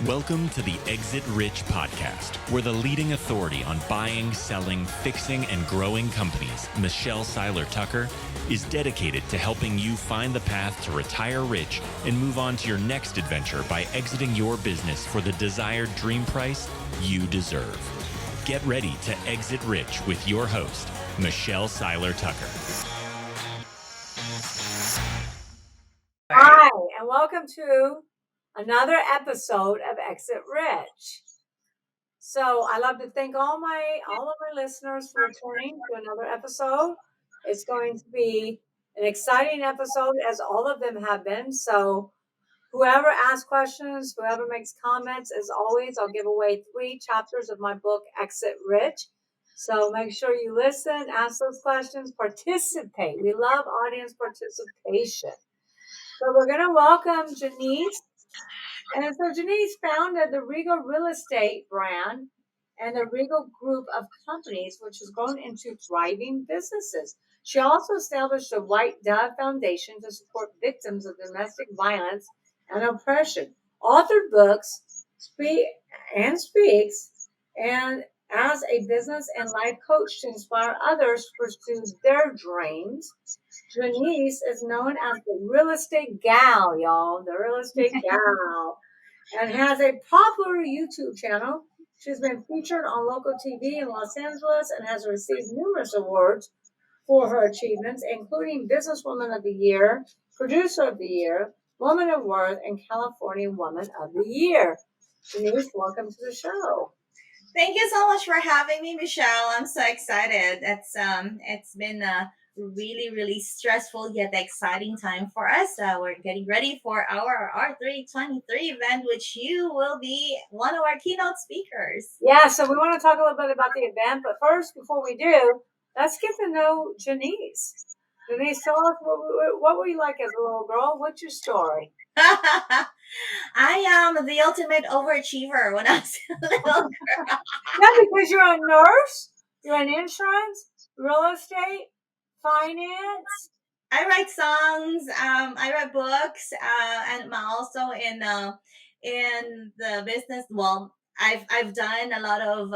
Welcome to the Exit Rich podcast, where the leading authority on buying, selling, fixing, and growing companies, Michelle Seiler Tucker, is dedicated to helping you find the path to retire rich and move on to your next adventure by exiting your business for the desired dream price you deserve. Get ready to exit rich with your host, Michelle Seiler Tucker. Hi, and welcome to another episode of Exit Rich. So I love to thank all of my listeners for returning to another episode. It's going to be an exciting episode, as all of them have been. So whoever asks questions, whoever makes comments, as always, I'll give away 3 chapters of my book, Exit Rich. So make sure you listen, ask those questions, participate. We love audience participation. So we're going to welcome Janice. And so Janice founded the Regal Real Estate brand and the Regal Group of Companies, which has grown into thriving businesses. She also established the White Dove Foundation to support victims of domestic violence and oppression. Authored books, speaks, and as a business and life coach to inspire others to pursue their dreams. Janice is known as the real estate gal, y'all, the real estate gal, and has a popular YouTube channel. She's been featured on local TV in Los Angeles and has received numerous awards for her achievements, including Businesswoman of the Year, Producer of the Year, Woman of Worth, and California Woman of the Year. Janice, welcome to the show. Thank you so much for having me, Michelle. I'm so excited. It's been a really stressful yet exciting time for us. We're getting ready for our R323 event, which you will be one of our keynote speakers. Yeah, so we want to talk a little bit about the event, but first, before we do, let's get to know Janice. Janice, tell us what were you like as a little girl? What's your story? I am the ultimate overachiever when I was a little girl. Yeah, because you're a nurse, you're in insurance, real estate, finance. I write songs. I write books, and I'm also in the business. Well, I've done a lot of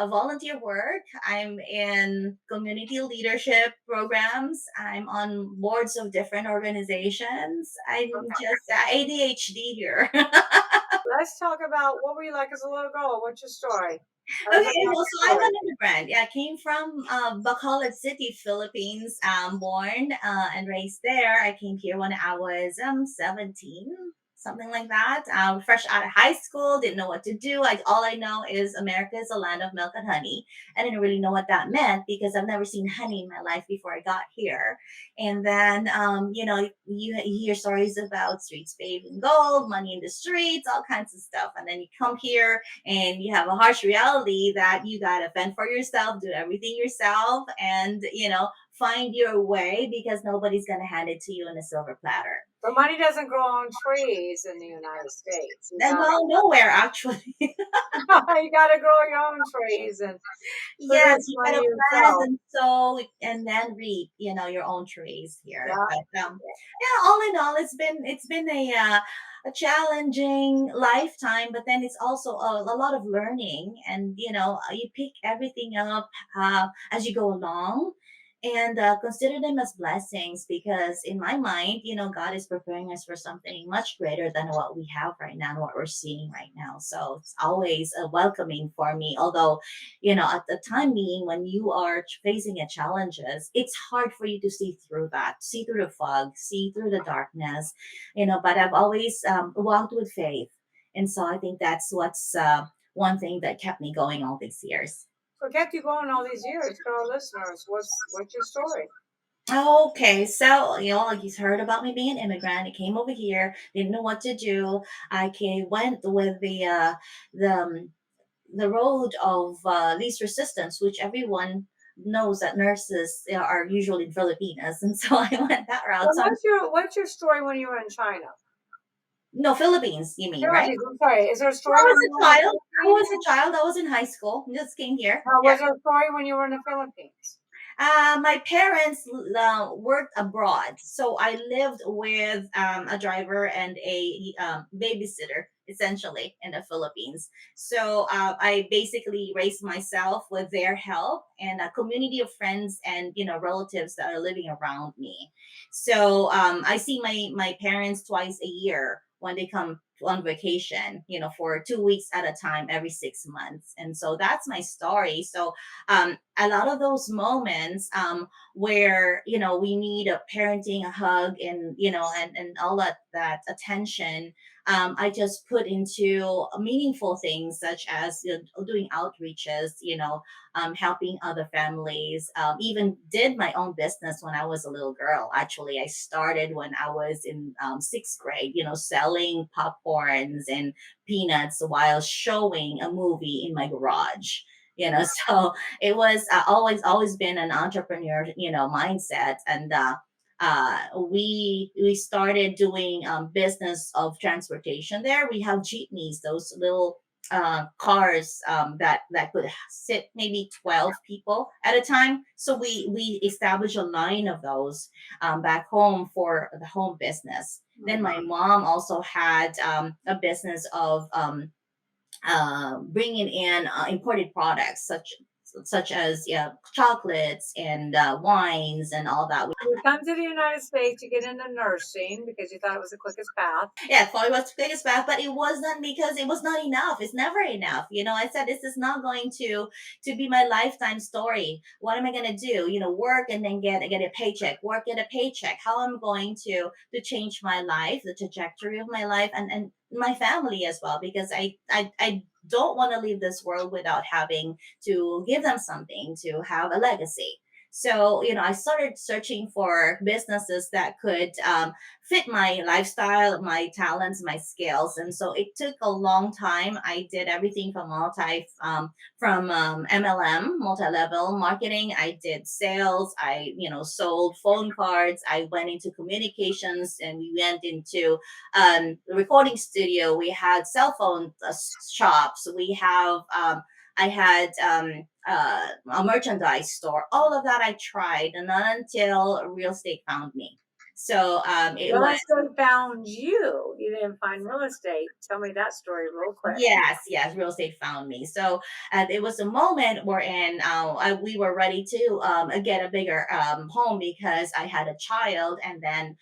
volunteer work. I'm in community leadership programs. I'm on boards of different organizations. I'm just ADHD here. Let's talk about what were you like as a little girl? What's your story? Okay, well, so I'm an immigrant. Yeah, I came from Bacolod City, Philippines. Born and raised there. I came here when I was 17, something like that. Fresh out of high school, didn't know what to do. All I know is America is a land of milk and honey. I didn't really know what that meant because I've never seen honey in my life before I got here. And then, you hear stories about streets paved in gold, money in the streets, all kinds of stuff. And then you come here and you have a harsh reality that you got to fend for yourself, do everything yourself, and, find your way because nobody's going to hand it to you in a silver platter. But money doesn't grow on trees in the United States. And well, nowhere actually. You got to grow your own trees and yes, you got to plant and sow and then reap, your own trees here. Yeah. But all in all, it's been a challenging lifetime, but then it's also a lot of learning, and you pick everything up as you go along. And consider them as blessings because in my mind, God is preparing us for something much greater than what we have right now and what we're seeing right now. So it's always a welcoming for me. Although, at the time being when you are facing challenges, it's hard for you to see through that, see through the fog, see through the darkness, but I've always walked with faith. And so I think that's what's one thing that kept me going all these years. What kept you going all these years for our listeners? What's your story? Okay, so you heard about me being an immigrant. I came over here, didn't know what to do. Went with the road of least resistance, which everyone knows that nurses are usually Filipinas, and so I went that route. So what's your story when you were in China? No, Philippines, you mean, right? I'm sorry. Is there a story? I was a child. I was in high school. Just came here. Was there a story when you were in the Philippines? My parents worked abroad, so I lived with a driver and a babysitter. essentially in the Philippines. So I basically raised myself with their help and a community of friends and relatives that are living around me. So I see my parents twice a year when they come on vacation, for 2 weeks at a time every 6 months. And so that's my story. So a lot of those moments where we need a parenting, a hug, and and all that attention, I just put into meaningful things such as doing outreaches, helping other families. Even did my own business when I was a little girl. Actually, I started when I was in sixth grade, selling popcorns and peanuts while showing a movie in my garage. So it was always been an entrepreneur, mindset. And we started doing business of transportation there. We have jeepneys, those little cars that could sit maybe 12 people at a time. So we established a line of those back home for the home business. Then my mom also had a business of bringing in imported products such as, yeah, chocolates and wines and all that. You come to the United States, you get into nursing because you thought it was the quickest path. Yeah, for it was biggest bath, but it wasn't, because it was not enough. It's never enough. I said this is not going to be my lifetime story. What am I gonna do? Work and then get a paycheck, work, get a paycheck. How am I going to change my life, the trajectory of my life, and my family as well? Because I don't want to leave this world without having to give them something, to have a legacy. So, I started searching for businesses that could fit my lifestyle, my talents, my skills. And so it took a long time. I did everything from MLM, multi-level marketing. I did sales. I, sold phone cards. I went into communications, and we went into the recording studio. We had cell phone shops. I had a merchandise store. All of that I tried, and not until real estate found me. So it Real was, estate found you. You didn't find real estate. Tell me that story real quick. yes, real estate found me. So it was a moment wherein we were ready to get a bigger home because I had a child, and then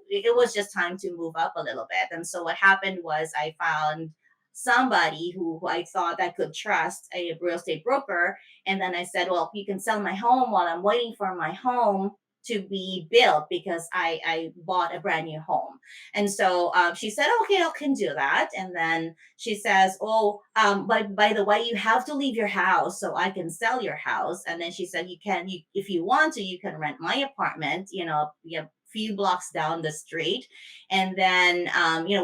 it was just time to move up a little bit. And so what happened was I found somebody who I thought I could trust, a real estate broker. And then I said, well, you can sell my home while I'm waiting for my home to be built, because I bought a brand new home. And so she said, okay, I can do that. And then she says, oh, but by the way, you have to leave your house so I can sell your house. And then she said, if you want to, you can rent my apartment, few blocks down the street. And then,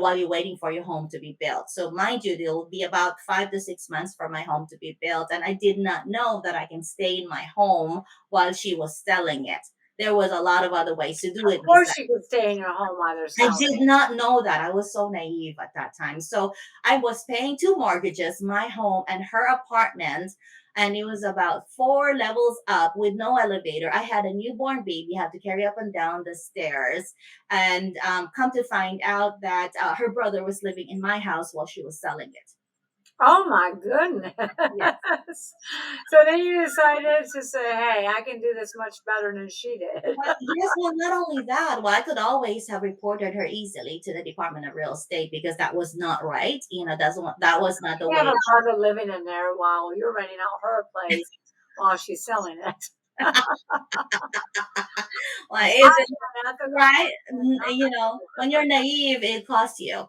while you're waiting for your home to be built. So mind you, there will be about 5 to 6 months for my home to be built. And I did not know that I can stay in my home while she was selling it. There was a lot of other ways to do it. Of course, you could stay in your home while they're I selling. did not know that. I was so naive at that time. So I was paying two mortgages, my home and her apartment. And it was about 4 levels up with no elevator. I had a newborn baby, had to carry up and down the stairs. And come to find out that her brother was living in my house while she was selling it. Oh my goodness. Yes. So then you decided to say, hey, I can do this much better than she did. Well, not only that, well, I could always have reported her easily to the Department of Real Estate, because that was not right. That was not the You way. have a brother living in there while you're renting out her place while she's selling it. Well, is it Unethical. right? When you're naive, it costs you.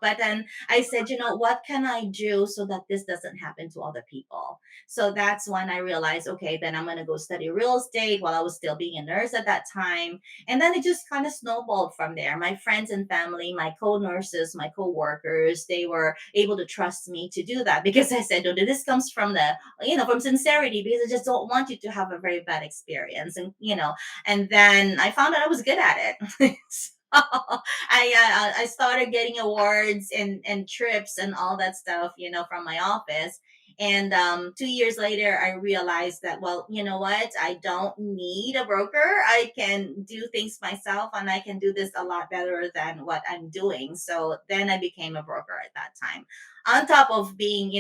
But then I said, what can I do so that this doesn't happen to other people? So that's when I realized, okay, then I'm going to go study real estate while I was still being a nurse at that time. And then it just kind of snowballed from there. My friends and family, my co-nurses, my co-workers, they were able to trust me to do that, because I said, oh, this comes from from sincerity, because I just don't want you to have a very bad experience. And then I found out I was good at it. So I started getting awards and trips and all that stuff, from my office. And 2 years later, I realized that, well, you know what? I don't need a broker. I can do things myself, and I can do this a lot better than what I'm doing. So then I became a broker at that time. On top of being,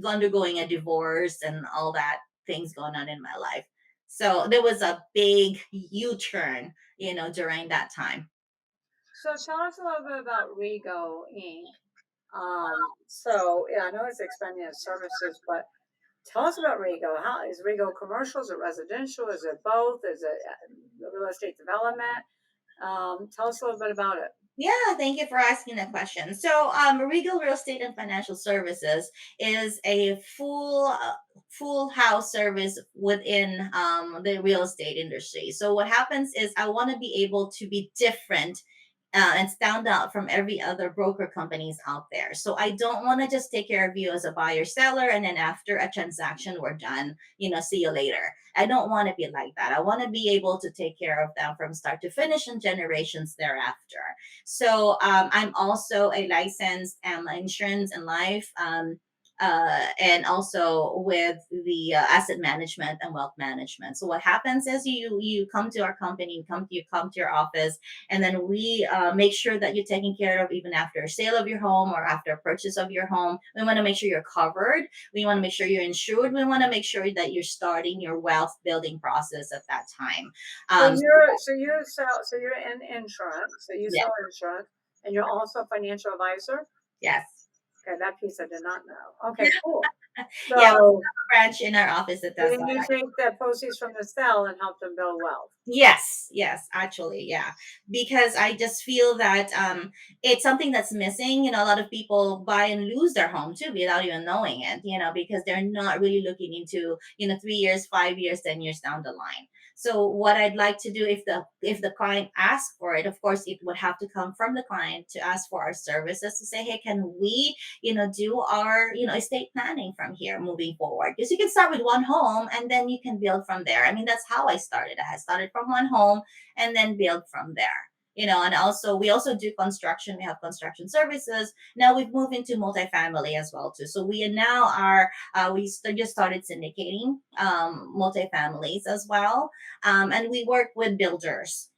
undergoing a divorce and all that things going on in my life. So there was a big U-turn, during that time. So tell us a little bit about Rego Inc. So yeah, I know it's expanding its services, but tell us about Rego. How is Rego commercial? Is it residential? Is it both? Is it real estate development? Tell us a little bit about it. Yeah, thank you for asking that question. So, Regal Real Estate and Financial Services is a full house service within the real estate industry. So, what happens is I want to be able to be different. And stand out from every other broker companies out there. So I don't want to just take care of you as a buyer seller, and then after a transaction we're done, see you later. I don't want to be like that. I want to be able to take care of them from start to finish and generations thereafter. So I'm also a licensed insurance and life, and also with the asset management and wealth management. So what happens is you come to our company, you come to your office, and then we make sure that you're taken care of even after a sale of your home or after a purchase of your home. We want to make sure you're covered. We want to make sure you're insured. We want to make sure that you're starting your wealth building process at that time. So Um, you're in insurance. So you yeah, sell insurance, and you're also a financial advisor. yes. Okay, that piece I did not know. Okay, cool. Yeah, we have So a branch in our office that does then that. you take the proceeds from the sale and help them build wealth. Yes, actually, yeah. Because I just feel that it's something that's missing. A lot of people buy and lose their home too without even knowing it, because they're not really looking into, 3 years, 5 years, 10 years down the line. So what I'd like to do, if the client asks for it, of course it would have to come from the client to ask for our services, to say, hey, can we, do our, estate planning from here moving forward? Because you can start with one home and then you can build from there. I mean, that's how I started. I started from one home and then build from there. And also we also do construction. We have construction services. Now we've moved into multifamily as well too. So we now are just started syndicating multifamilies as well, and we work with builders.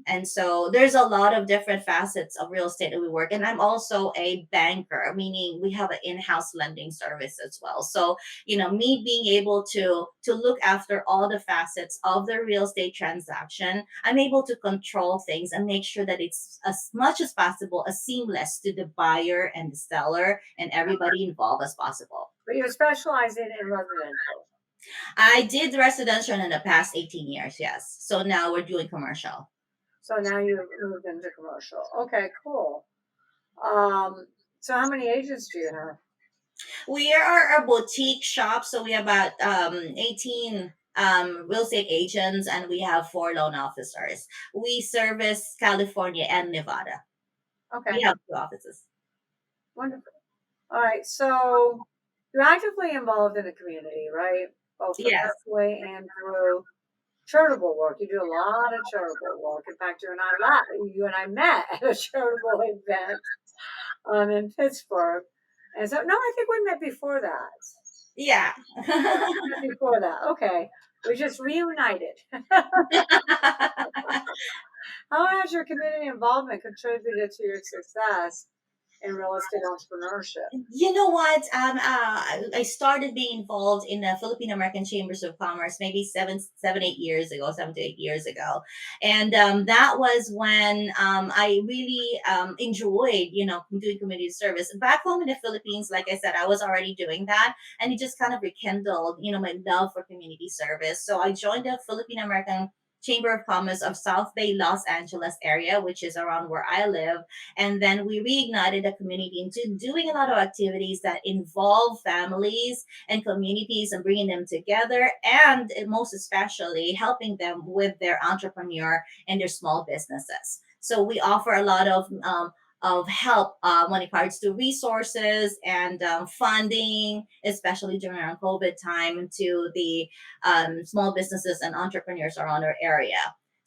And so there's a lot of different facets of real estate that we work. And I'm also a banker, meaning we have an in-house lending service as well. So, me being able to look after all the facets of the real estate transaction, I'm able to control things and make sure that it's as much as possible as seamless to the buyer and the seller and everybody involved as possible. But you're specializing in residential. I did residential in the past 18 years, yes. So now we're doing commercial. So now you've moved into commercial. Okay, cool. So how many agents do you have? We are a boutique shop, so we have about 18 real estate agents, and we have 4 loan officers. We service California and Nevada. We Okay, have 2 offices. wonderful. All right, so you're actively involved in the community, right? Both Yes. professionally and through charitable work. You do a lot of charitable work. In fact, you and I met at a charitable event in Pittsburgh. And so, no, I think we met before that. Yeah. Before that, okay. We just reunited. How has your community involvement contributed to your success in real estate entrepreneurship? You know what? I started being involved in the Filipino-American Chambers of Commerce maybe 8 years ago, 7 to 8 years ago, and that was when I really enjoyed, doing community service. Back home in the Philippines, like I said, I was already doing that, and it just kind of rekindled, my love for community service. So I joined the Filipino-American Chamber of Commerce of South Bay, Los Angeles area, which is around where I live. And then we reignited the community into doing a lot of activities that involve families and communities and bringing them together, and most especially helping them with their entrepreneur and their small businesses. So we offer a lot of help when it comes to resources and funding, especially during our COVID time, to the small businesses and entrepreneurs around our area.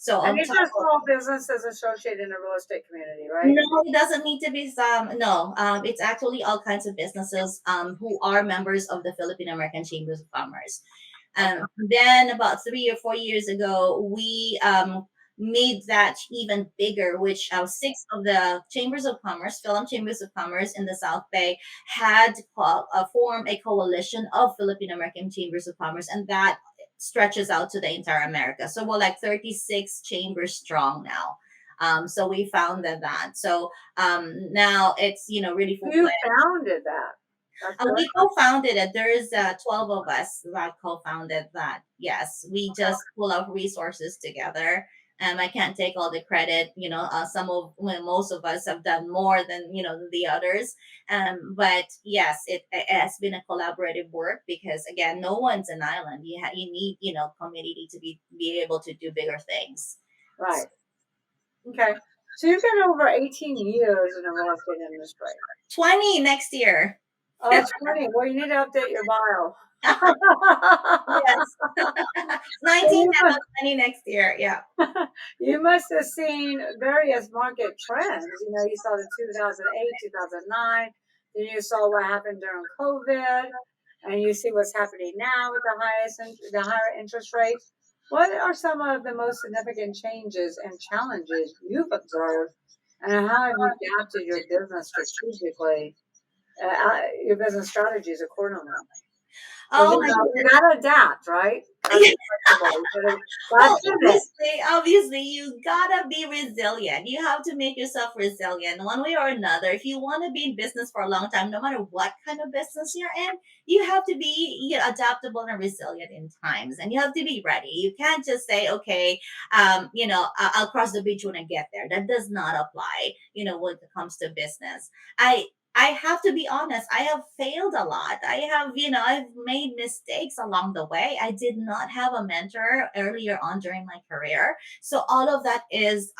So And on these top are of, small businesses associated in the real estate community, right? no, it doesn't need to be some. No, it's actually all kinds of businesses who are members of the Filipino-American Chambers of Commerce. Okay. Then about 3 or 4 years ago, we made that even bigger, which six of the chambers of commerce, film chambers of commerce in the South Bay, had formed a coalition of Filipino American chambers of commerce, and that stretches out to the entire America. So we're like 36 chambers strong now. So we founded that. So now it's really full. You founded that. That's good. We co-founded it. There's 12 of us that co-founded that. Yes, we just pull up resources together. I can't take all the credit. Most of us have done more than the others. But yes, it has been a collaborative work because again, no one's an island. You need community to be able to do bigger things. Right. Okay. So you've been over 18 years in the real estate industry. 20 next year. Oh, 20. Well, you need to update your bio. Yes. 19 You and must, 20 next year. Yeah. you must have seen various market trends. You saw the 2008, 2009, then you saw what happened during COVID, and you see what's happening now with the higher interest rates. What are some of the most significant changes and challenges you've observed, and how have you adapted your business strategically, your business strategies accordingly? Because Oh my you gotta adapt, right? Gotta be flexible. Well, Gotta pivot. obviously, you gotta be resilient. You have to make yourself resilient one way or another. If you want to be in business for a long time, no matter what kind of business you're in, you have to be adaptable and resilient in times, and you have to be ready. You can't just say, okay, I'll cross the bridge when I get there. That does not apply, when it comes to business. I have to be honest, I have failed a lot. I've made mistakes along the way. I did not have a mentor earlier on during my career. So all of that is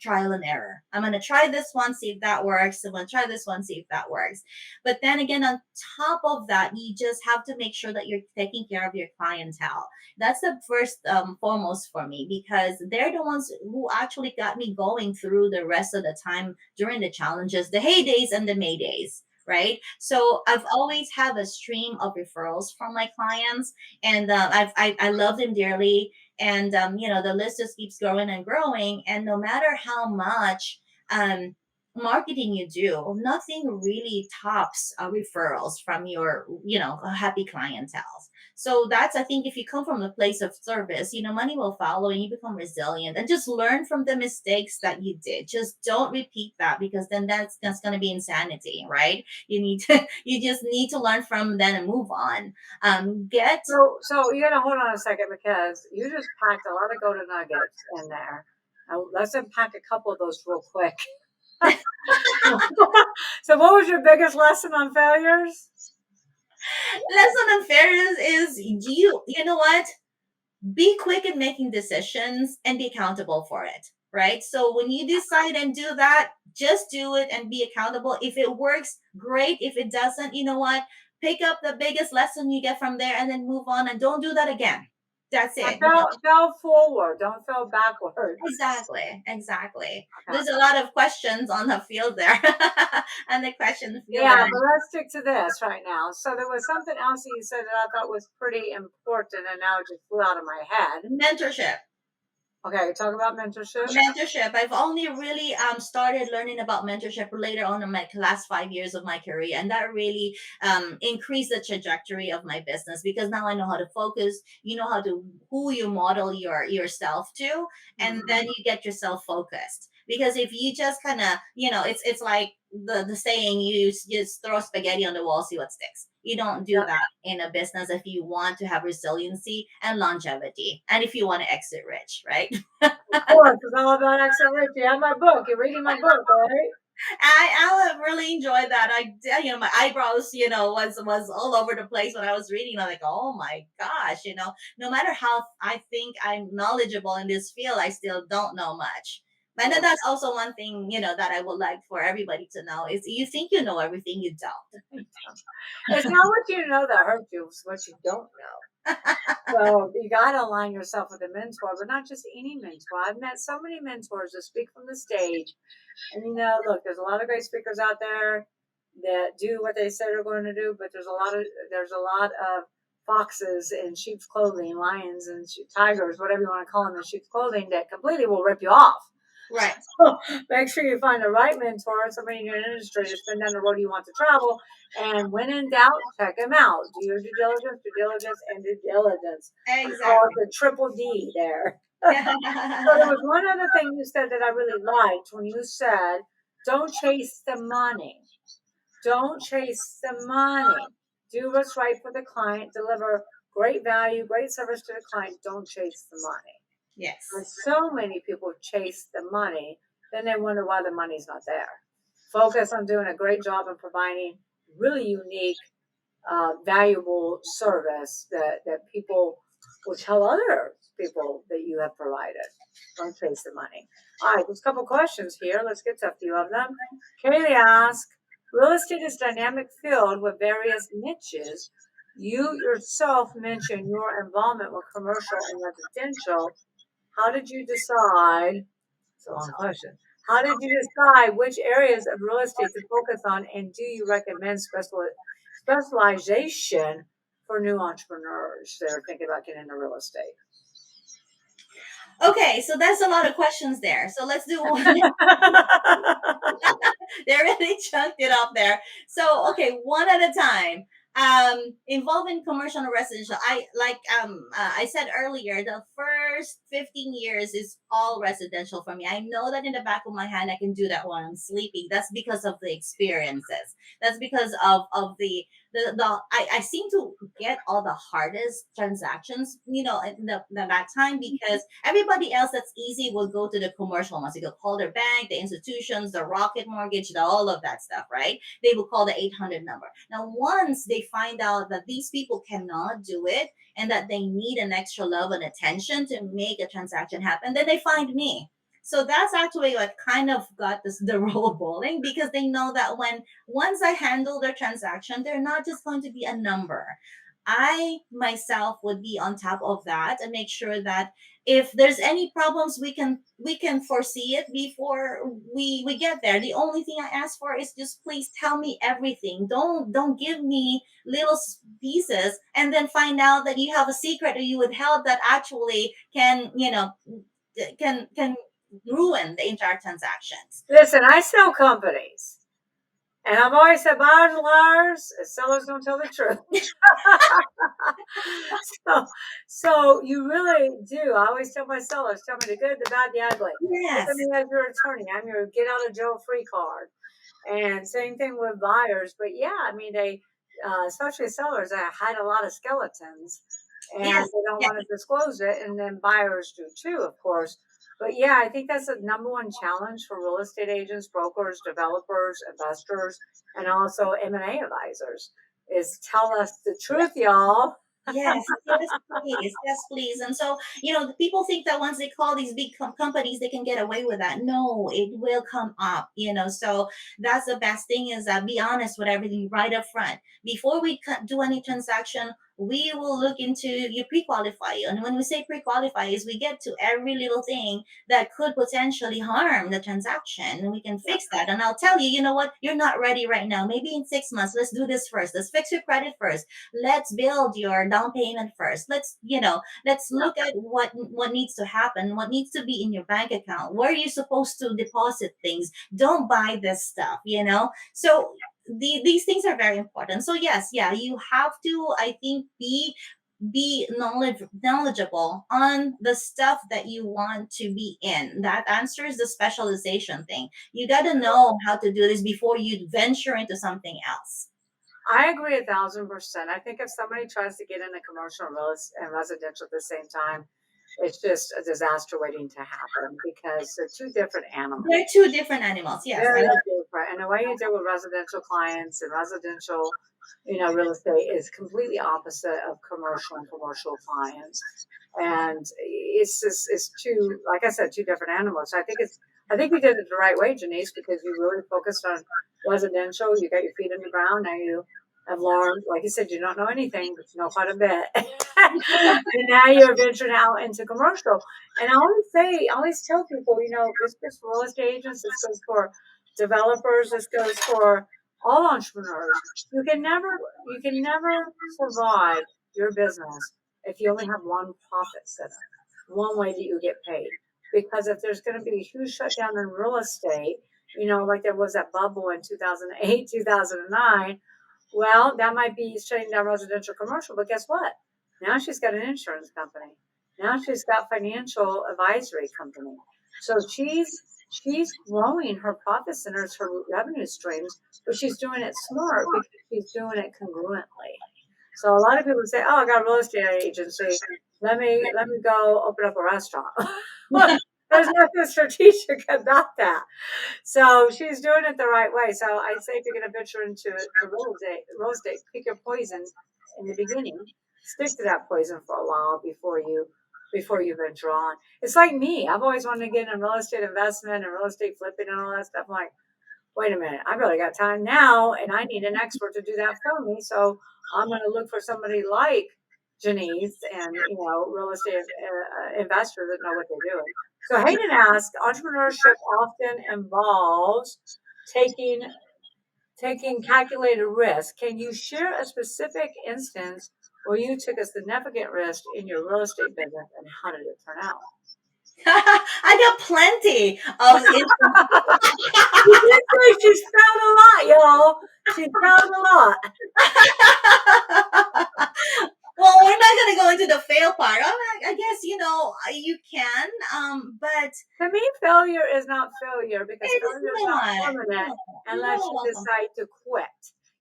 trial and error. I'm going to try this one, see if that works. I'm going to try this one, see if that works. But then again, on top of that, you just have to make sure that you're taking care of your clientele. That's the first foremost for me, because they're the ones who actually got me going through the rest of the time during the challenges, the heydays and the maydays, right? So I've always had a stream of referrals from my clients, and I love them dearly. And the list just keeps growing and growing. And no matter how much um, marketing you do, nothing really tops referrals from your happy clientele. So that's, I think, if you come from a place of service, money will follow and you become resilient, and just learn from the mistakes that you did. Just don't repeat that, because then that's going to be insanity, right? You just need to learn from them and move on. Get So you gotta hold on a second, because you just packed a lot of golden nuggets in there. Now, let's unpack a couple of those real quick. So what was your biggest lesson on failures? lesson on fairness is, you know what? Be quick in making decisions and be accountable for it, right? So when you decide and do that, just do it and be accountable. If it works, great. If it doesn't, you know what? Pick up the biggest lesson you get from there and then move on, and don't do that again. That's it. Fell forward, don't fell backwards. Exactly. Okay. There's a lot of questions on the field there. And the questions field Yeah, there. but let's stick to this right now. So there was something else that you said that I thought was pretty important, and now it just flew out of my head. Mentorship. Okay, talk about mentorship. Mentorship. I've only really started learning about mentorship later on in my last 5 years of my career, and that really increased the trajectory of my business, because now I know how to focus. You know how to who you model yourself to, and then you get yourself focused. Because if you just kind of, it's like the saying, you just throw spaghetti on the wall, see what sticks. You don't do that in a business if you want to have resiliency and longevity, and if you want to exit rich, right? Of course, it's all about exit rich. You have my book. You're reading my book, right? I really enjoyed that. My eyebrows, was all over the place when I was reading. I'm like, oh my gosh, no matter how I think I'm knowledgeable in this field, I still don't know much. And then that's also one thing, that I would like for everybody to know is you think you know everything, you don't. It's not what you know that hurts you, it's what you don't know. So you got to align yourself with a mentor, but not just any mentor. I've met so many mentors that speak from the stage. And look, there's a lot of great speakers out there that do what they say they're going to do, but there's a lot of foxes in sheep's clothing, lions and tigers, whatever you want to call them in sheep's clothing, that completely will rip you off. Right. So make sure you find the right mentor, somebody in your industry to spend down the road you want to travel. And when in doubt, check them out. Do your due diligence, and due diligence. We call it Exactly. the triple D there. So there was one other thing you said that I really liked when you said, don't chase the money. Don't chase the money. Do what's right for the client. Deliver great value, great service to the client. Don't chase the money. And Yes. so many people chase the money, then they wonder why the money's not there. Focus on doing a great job of providing really unique, valuable service that people will tell other people that you have provided. Don't chase the money. All right, there's a couple questions here. Let's get to a few of them. Kaylee asks, real estate is a dynamic field with various niches. You yourself mentioned your involvement with commercial and residential. How did you decide? It's a long question. How did you decide which areas of real estate to focus on, and do you recommend specialization for new entrepreneurs that are thinking about getting into real estate? Okay, so that's a lot of questions there. So let's do one. They really chunked it up there. So okay, one at a time. Involving commercial and residential. I said earlier, the first 15 years is all residential for me. I know that in the back of my hand I can do that while I'm sleeping. That's because of the experiences. That's because of I seem to get all the hardest transactions, that time, because everybody else that's easy will go to the commercial ones. They go call their bank, the institutions, the rocket mortgage, all of that stuff, right? They will call the 800 number. Now, once they find out that these people cannot do it and that they need an extra love and attention to make a transaction happen, then they find me. So that's actually what kind of got the roll rolling, because they know that once I handle their transaction, they're not just going to be a number. I myself would be on top of that and make sure that if there's any problems, we can foresee it before we get there. The only thing I ask for is just please tell me everything. Don't give me little pieces and then find out that you have a secret or you withheld that actually can ruin the entire transactions. Listen, I sell companies, and I've always said buyers are liars, and sellers don't tell the truth. so you really do. I always tell my sellers, tell me the good, the bad, the ugly. Look Yes. at me as your attorney. I'm your get out of jail free card. And same thing with buyers. But yeah, I mean, they, especially sellers, that hide a lot of skeletons and Yes. they don't Yes. want to disclose it. And then buyers do too, of course. But yeah, I think that's the number one challenge for real estate agents, brokers, developers, investors, and also M&A advisors is tell us the truth, y'all. Yes, yes, please, yes, please. And so, the people think that once they call these big companies, they can get away with that. No, it will come up. So that's the best thing is be honest with everything right up front. Before we do any transaction, we will look into you pre-qualify you. And when we say pre-qualify is we get to every little thing that could potentially harm the transaction, and we can fix that. And I'll tell you, you know what, you're not ready right now. Maybe in 6 months, let's do this first. Let's fix your credit first. Let's build your down payment first. Let's look at what needs to happen, what needs to be in your bank account, where you're supposed to deposit things. Don't buy this stuff. So these things are very important. So yes, yeah, you have to, I think, be knowledgeable on the stuff that you want to be in. That answers the specialization thing. You got to know how to do this before you venture into something else. I agree 1,000%. I think if somebody tries to get into commercial and residential at the same time, it's just a disaster waiting to happen because they're two different animals. They're two different animals. Yes, Very different. And the way you deal with residential clients and residential, real estate is completely opposite of commercial clients. And it's just, it's two, like I said, two different animals. So I think you did it the right way, Janice, because you really focused on residential. You got your feet in the ground. Now you have learned, like you said, you don't know anything, but you know quite a bit. And now you're venturing out into commercial. And I always tell people, this goes for real estate agents, this goes for developers, this goes for all entrepreneurs. You can never survive your business if you only have one profit center, one way that you get paid. Because if there's going to be a huge shutdown in real estate, like there was that bubble in 2008, 2009, well, that might be shutting down residential commercial. But guess what? Now she's got an insurance company. Now she's got financial advisory company. So she's growing her profit centers, her revenue streams, but she's doing it smart because she's doing it congruently. So a lot of people say, "Oh, I got a real estate agency. Let me go open up a restaurant." Look, there's nothing strategic about that. So she's doing it the right way. So I say if you're going to venture into real estate, pick your poison in the beginning. Stick to that poison for a while before you venture on. It's like me. I've always wanted to get in real estate investment and real estate flipping and all that stuff. I'm like, wait a minute, I really got time now, and I need an expert to do that for me. So I'm going to look for somebody like Janice and real estate investors that know what they're doing. So Hayden asked, entrepreneurship often involves taking calculated risk. Can you share a specific instance where you took a significant risk in your real estate business and how did it turn out? I got plenty of She did say she spelled a lot, y'all. She spelled a lot. Well, we're not going to go into the fail part. I guess, you can, but To me, failure is not failure because it's failure is not permanent unless you decide to quit.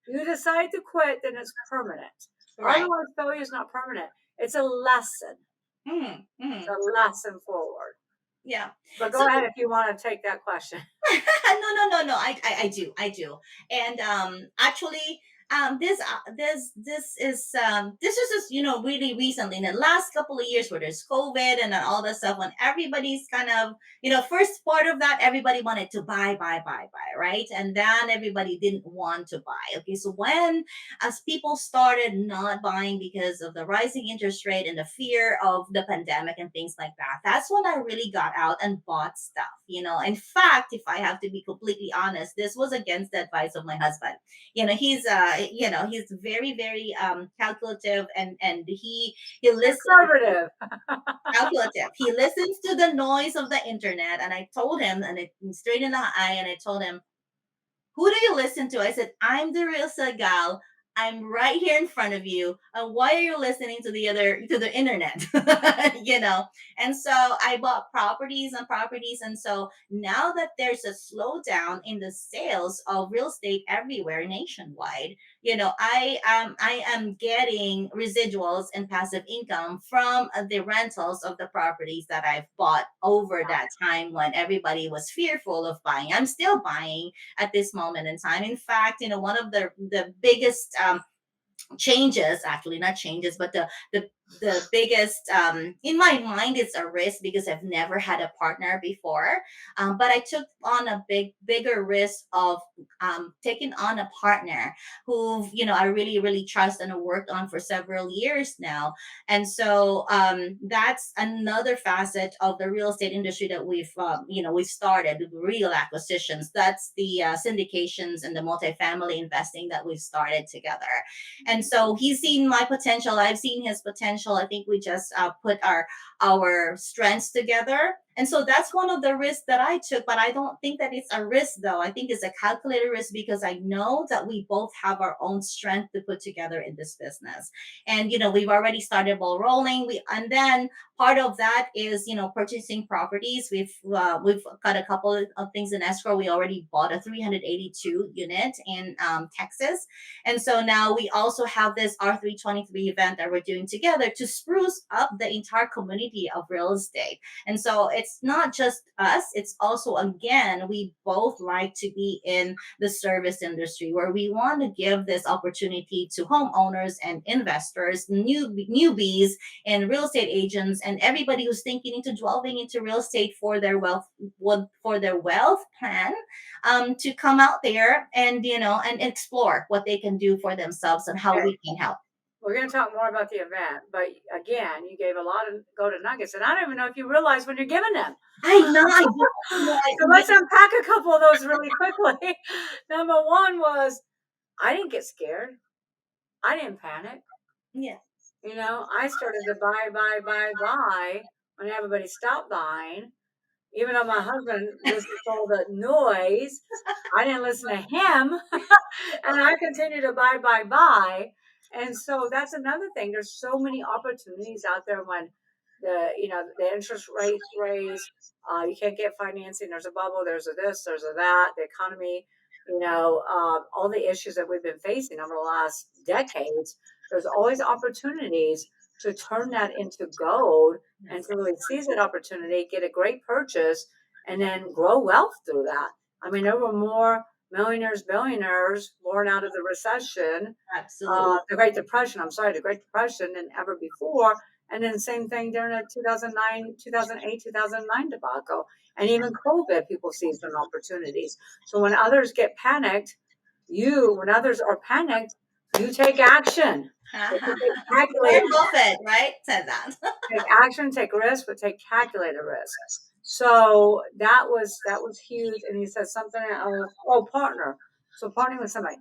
You decide to quit, then it's permanent. Right. Otherwise, failure is not permanent. It's a lesson. It's a lesson forward. Yeah. But go ahead if you want to take that question. No. I do. And actually, this is just really recently in the last couple of years where there's COVID and all that stuff, when everybody's kind of first part of that, everybody wanted to buy, right? And then everybody didn't want to buy. Okay, so as people started not buying because of the rising interest rate and the fear of the pandemic and things like that, that's when I really got out and bought stuff. In fact, if I have to be completely honest, this was against the advice of my husband. He's very, very calculative, and he listens. Conservative. Calculative. He listens to the noise of the internet, and I told him, and it straight in the eye, and I told him, "Who do you listen to?" I said, "I'm the real estate gal. I'm right here in front of you. And why are you listening to the internet?" And so I bought properties and properties. And so now that there's a slowdown in the sales of real estate everywhere nationwide, I am getting residuals and passive income from the rentals of the properties that I've bought over that time when everybody was fearful of buying. I'm still buying at this moment in time. In fact, one of the biggest changes, actually not changes, but the biggest in my mind, it's a risk because I've never had a partner before, but I took on a bigger risk of taking on a partner who I really, really trust and have worked on for several years now. And so that's another facet of the real estate industry that we've started, real acquisitions. That's the syndications and the multifamily investing that we've started together. And so he's seen my potential. I've seen his potential. I think we just put our strengths together, And so that's one of the risks that I took, but I don't think that it's a risk though. I think it's a calculated risk because I know that we both have our own strength to put together in this business. And we've already started ball rolling. And then part of that is purchasing properties. We've got a couple of things in escrow. We already bought a 382 unit in Texas, and so now we also have this R323 event that we're doing together to spruce up the entire community of real estate. And so it's not just us, it's also, again, we both like to be in the service industry where we want to give this opportunity to homeowners and investors, newbies and real estate agents and everybody who's thinking into delving into real estate for their wealth plan, to come out there and and explore what they can do for themselves and how we can help. We're going to talk more about the event, but again, you gave a lot of golden nuggets, and I don't even know if you realize when you're giving them. I know. So let's unpack a couple of those really quickly. Number one was, I didn't get scared. I didn't panic. Yeah. I started to buy when everybody stopped buying. Even though my husband listened to all the noise, I didn't listen to him. And I continued to buy. And so that's another thing. There's so many opportunities out there when the interest rates raise. You can't get financing. There's a bubble. There's a this. There's a that. The economy. All the issues that we've been facing over the last decades. There's always opportunities to turn that into gold and to really seize that opportunity, get a great purchase, and then grow wealth through that. I mean, there were more millionaires, billionaires born out of the recession, the Great Depression than ever before. And then same thing during the 2008, 2009 debacle. And even COVID, people seized on opportunities. So when others get panicked, when others are panicked, you take action. Warren Buffett, right? Said that. Take action, take risk, but take calculated risk. So that was huge. And he said something else. Oh, partner. So partnering with somebody.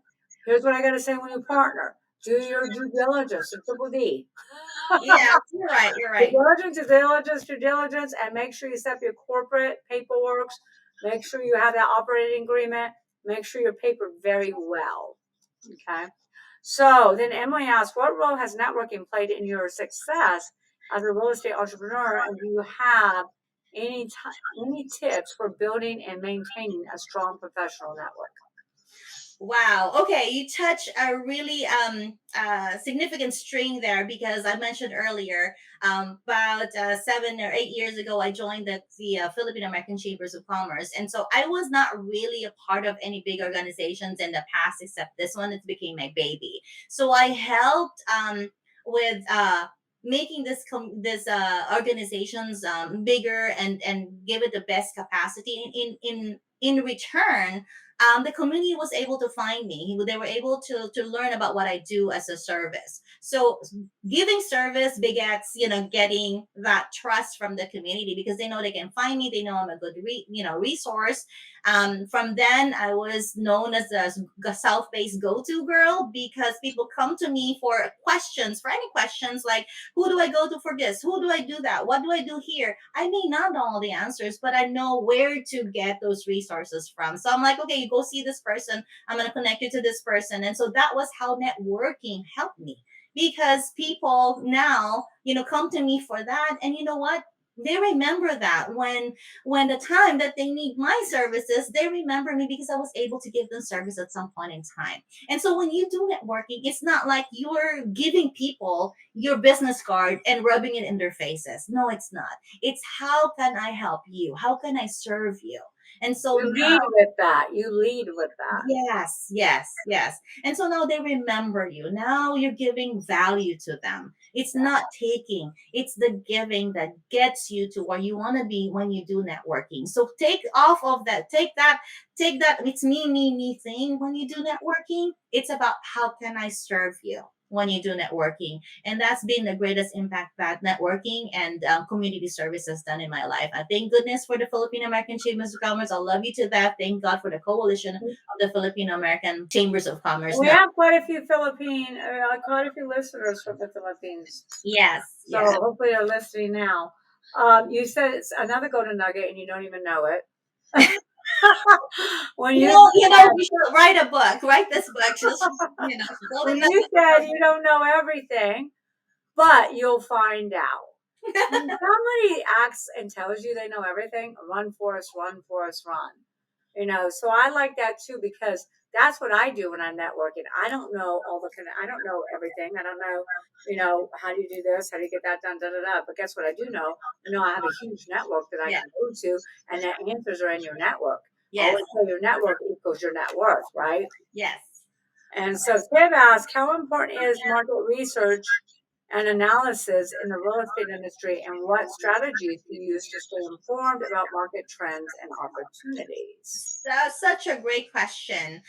Here's what I got to say when you partner. Do your due diligence, the triple D. Yeah, you're right. Due diligence, and make sure you set up your corporate paperwork. Make sure you have that operating agreement. Make sure you're papered very well. Okay. So then Emily asked, what role has networking played in your success as a real estate entrepreneur? And do you have any tips for building and maintaining a strong professional network? Wow. Okay, you touch a really significant string there because I mentioned earlier about 7 or 8 years ago I joined the Filipino-American Chambers of Commerce, and so I was not really a part of any big organizations in the past except this one. It became my baby, so I helped with making this organizations bigger and give it the best capacity. In return, the community was able to find me. They were able to learn about what I do as a service. So giving service begets, getting that trust from the community because they know they can find me. They know I'm a good, resource. From then, I was known as a South-based go-to girl because people come to me for any questions like, who do I go to for this? Who do I do that? What do I do here? I may not know all the answers, but I know where to get those resources from. So I'm like, okay, you go see this person. I'm going to connect you to this person. And so that was how networking helped me because people now, come to me for that. And you know what? They remember that when the time that they need my services, they remember me because I was able to give them service at some point in time. And so when you do networking, it's not like you're giving people your business card and rubbing it in their faces. No, it's not. It's how can I help you? How can I serve you? And so you lead with that. Yes. And so now they remember you. Now you're giving value to them. It's not taking, it's the giving that gets you to where you want to be when you do networking. So take off of that. Take that. It's me thing when you do networking. It's about how can I serve you when you do networking. And that's been the greatest impact that networking and community service has done in my life. I thank goodness for the Filipino-American Chambers of Commerce. I love you to that. Thank God for the coalition of the Filipino-American Chambers of Commerce. We have quite a few listeners from the Philippines. Yes. So hopefully they're listening now. You said it's another golden nugget and you don't even know it. when you You should write a book. Write this book. Just, golden when you said you don't know everything, but you'll find out. When somebody acts and tells you they know everything, run, Forrest, run, Forrest, run. So I like that too because that's what I do when I'm networking. I don't know I don't know everything. I don't know, how do you do this? How do you get that done? Da da da. But guess what I do know? I know I have a huge network that I Yeah. can go to, and the answers are in your network. Yes. Always say your network equals your net worth, right? Yes. And so Tim asked, how important is market research and analysis in the real estate industry, and what strategies do you use to stay informed about market trends and opportunities? That's such a great question.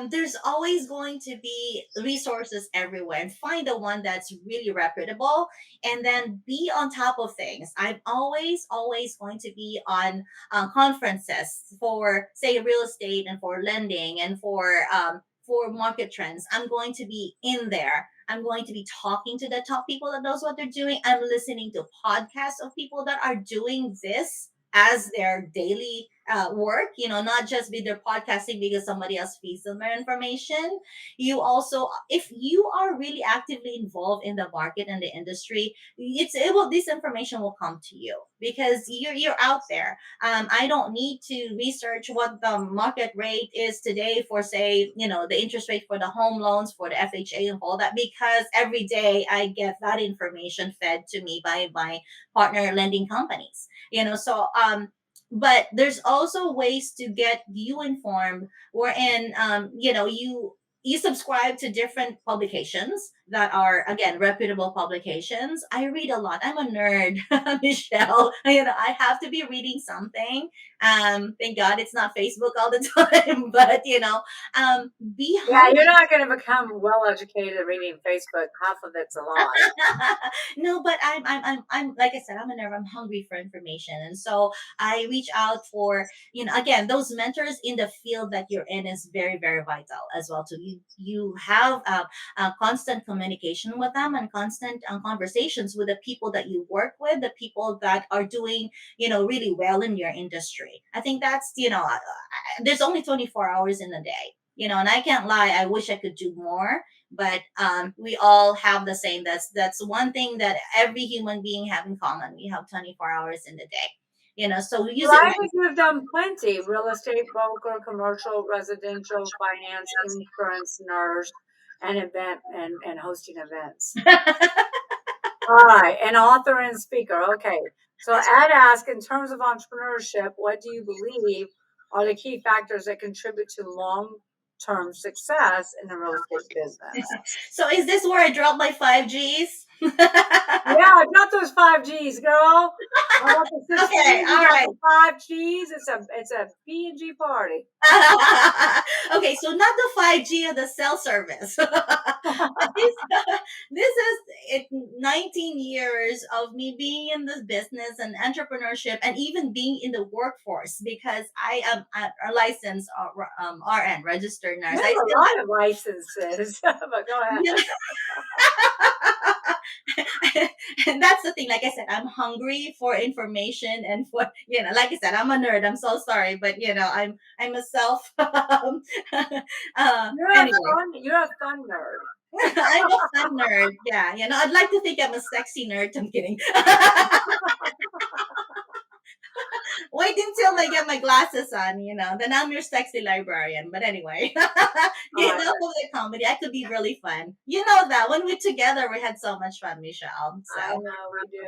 There's always going to be resources everywhere, and find the one that's really reputable, and then be on top of things. I'm always going to be on conferences for, say, real estate and for lending and for market trends. I'm going to be in there. I'm going to be talking to the top people that knows what they're doing. I'm listening to podcasts of people that are doing this as their daily work, not just be their podcasting because somebody else feeds them their information. You also, if you are really actively involved in the market and the industry, this information will come to you because you're out there. I don't need to research what the market rate is today for, say, the interest rate for the home loans, for the FHA and all that, because every day I get that information fed to me by my partner lending companies. But there's also ways to get you informed, wherein you subscribe to different publications that are, again, reputable publications. I read a lot. I'm a nerd, Michelle. I have to be reading something. Thank God it's not Facebook all the time, but be Yeah, humble. you're not going to become well educated reading Facebook. Half of it's a lie. No, but I'm like I said, I'm a nerd. I'm hungry for information, and so I reach out for, again, those mentors in the field that you're in is very, very vital as well. So you have a constant communication with them, and constant conversations with the people that you work with, the people that are doing really well in your industry. I think that's, there's only 24 hours in a day. And I can't lie, I wish I could do more, but we all have the same. That's one thing that every human being have in common. We have 24 hours in the day. So use Well, it I think you've done plenty: real estate broker, commercial, residential, finance, insurance, nurse, and event and hosting events. All right, and author and speaker. Okay. So Ed asked, in terms of entrepreneurship, what do you believe are the key factors that contribute to long-term success in the real estate business? So is this where I drop my 5 Gs? Yeah, not those 5 Gs, girl. How about the 6 Gs? Okay, You all got right. the 5 Gs. It's a P&G party. Okay, so not the 5G of the cell service. But this is 19 years of me being in this business and entrepreneurship, and even being in the workforce, because I am a licensed RN, registered nurse. You I have a still lot of licenses, but go ahead. have and that's the thing. Like I said, I'm hungry for information, and for, like I said, I'm a nerd. I'm so sorry, but I'm a self anyway. You're a fun nerd. I'm a fun nerd. Yeah, I'd like to think I'm a sexy nerd. I'm kidding. Wait until I get my glasses on, then I'm your sexy librarian. But anyway, All right. enough of the comedy. I could be really fun. You know that when we're together, we had so much fun, Michelle. I So, know we do.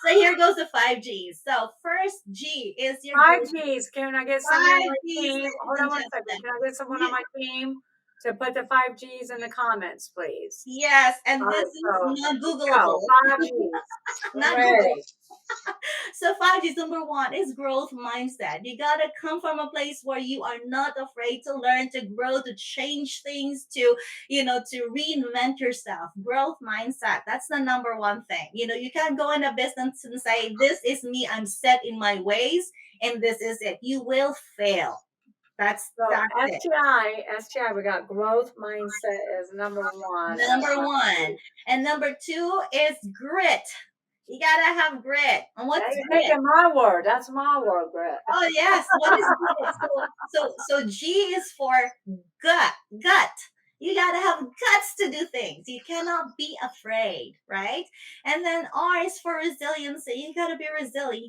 so here goes the 5 Gs. So first G is your Five growth. Gs. Can I get someone on Five my Gs, team? ladies Hold on and one second. gentlemen. Can I get someone on my team to put the 5 Gs in the comments, please? Yes, and All this right, is so not let's go. Googleable. 5 Gs. I'm Not Google. ready. So 5 is number one is growth mindset. You gotta come from a place where you are not afraid to learn, to grow, to change things, to reinvent yourself. Growth mindset. That's the number one thing. You can't go in a business and say, "This is me. I'm set in my ways, and this is it." You will fail. So That's it. STI, we got growth mindset as number one. Number one. And number two is grit. You gotta have grit. And Now what's you're grit? taking my word. That's my word, Grit. Oh yes, what is grit? So G is for gut. You gotta have guts to do things. You cannot be afraid, right? And then R is for resiliency. You gotta be resilient.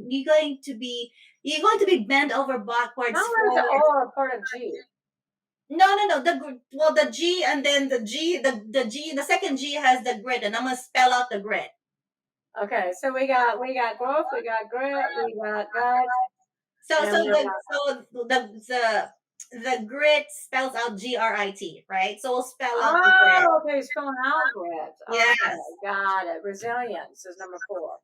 You're going to be bent over backwards How is the forward. O a part of G? No. The G and then the second G has the grit, and I'm gonna spell out the grit. Okay, so we got growth, we got grit, we got guts, So and we got the grit spells out GRIT, right? So we'll spell out the grit. oh, okay, spelling out grit. Yes. Okay, got it. Resilience is number 4.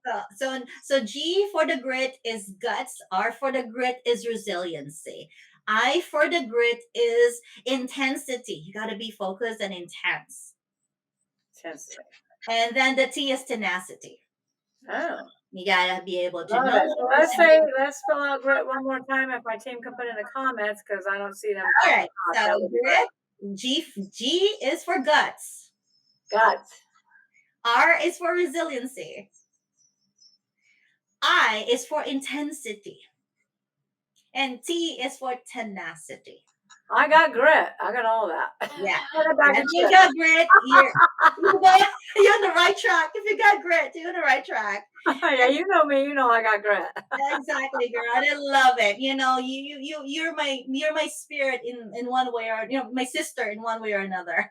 So G for the grit is guts. R for the grit is resiliency. I for the grit is intensity. You got to be focused and intense. Intensity. And then the T is tenacity. Oh. You gotta be able to Love know. it. So let's spell out grit one more time if my team can put in the comments because I don't see them. All right. So grit, G is for guts. Guts. R is for resiliency. I is for intensity. And T is for tenacity. I got grit. I got all that. Yeah. If you got grit, you're on the right track. If you got grit, you're on the right track. Yeah, you know me. You know I got grit. Exactly, girl. I love it. You know, you're my spirit in one way or my sister in one way or another.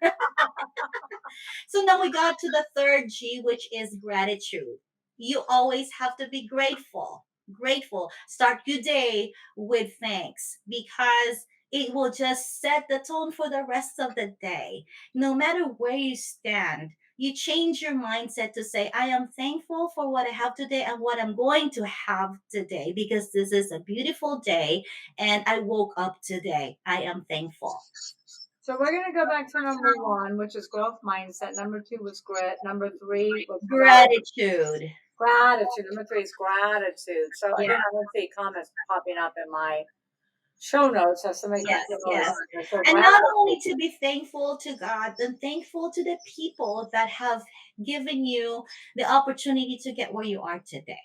So now we got to the third G, which is gratitude. You always have to be grateful. Grateful. Start your day with thanks because it will just set the tone for the rest of the day. No matter where you stand, you change your mindset to say, I am thankful for what I have today and what I'm going to have today because this is a beautiful day and I woke up today. I am thankful. So we're going to go back to number 1, which is growth mindset. Number 2 was grit. Number 3 was Gratitude. Gratitude. Number 3 is gratitude. So Yeah. again, I don't see comments popping up in my show notes. So somebody Yes. So And not only to be thankful to God, and thankful to the people that have given you the opportunity to get where you are today.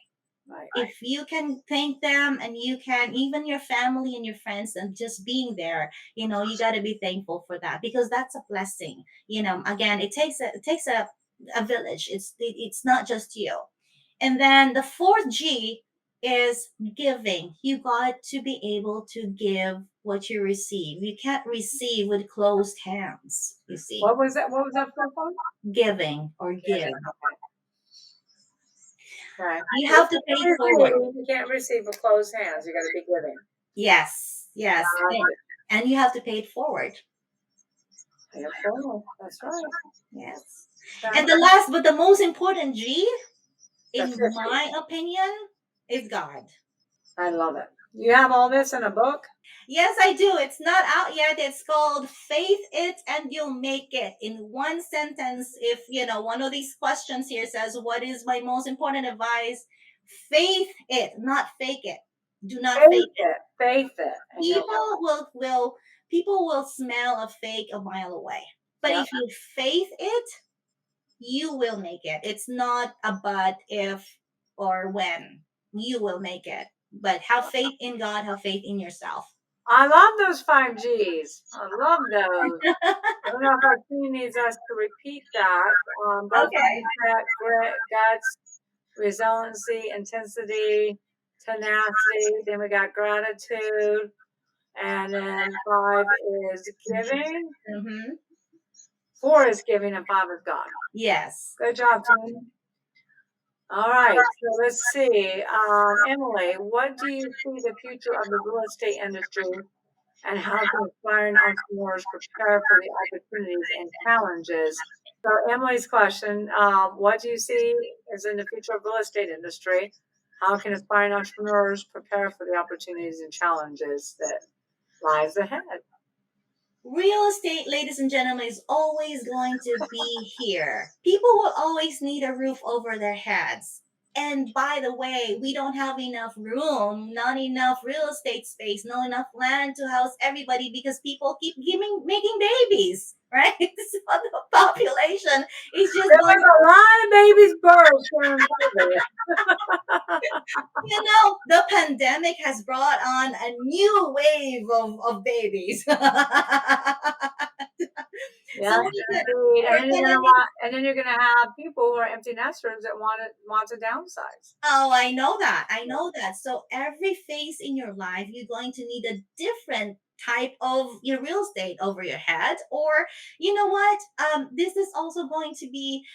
Right. If you can thank them and you can, even your family and your friends and just being there, you got to be thankful for that because that's a blessing. Again, it takes a village. It's not just you. And then the fourth G is giving. You got to be able to give what you receive. You can't receive with closed hands, you see. What was that fourth one? Giving or give. Right. You have to pay forward. You can't receive with closed hands. You got to be giving. Yes. And you have to pay it forward. Pay it forward. That's right. Yes. And the last, but the most important G, in That's my opinion, is God. I love it. You have all this in a book? Yes, I do. It's not out yet. It's called Faith It and You'll Make It. In one sentence, if, one of these questions here says, what is my most important advice? Faith it, not fake it. Do not fake it. Faith it. People will smell a fake a mile away. But if you faith it, you will make it. It's not a but if or when. You will make it. But have faith in God, have faith in yourself. I love those 5 G's. I love those. I don't know if our team needs us to repeat that. Okay. Grit, guts, resiliency, intensity, tenacity. Then we got gratitude. And then 5 is giving. Mm-hmm. 4 is giving and 5 is God. Yes. Good job, team. All right, so let's see. Emily, what do you see the future of the real estate industry and how can aspiring entrepreneurs prepare for the opportunities and challenges? So Emily's question, what do you see is in the future of real estate industry? How can aspiring entrepreneurs prepare for the opportunities and challenges that lies ahead? Real estate, ladies and gentlemen, is always going to be here. People will always need a roof over their heads. And by the way, we don't have enough room, not enough real estate space, not enough land to house everybody because people keep making babies, right? So the population is just There going, was a lot of babies birthed during COVID. the pandemic has brought on a new wave of babies. So Yes, we could, indeed. we're gonna need. And then you're gonna have people who are empty nesters that want to downsize. Oh, I know that. I know that. So every phase in your life, you're going to need a different type of your real estate over your head. Or you know what? This is also going to be.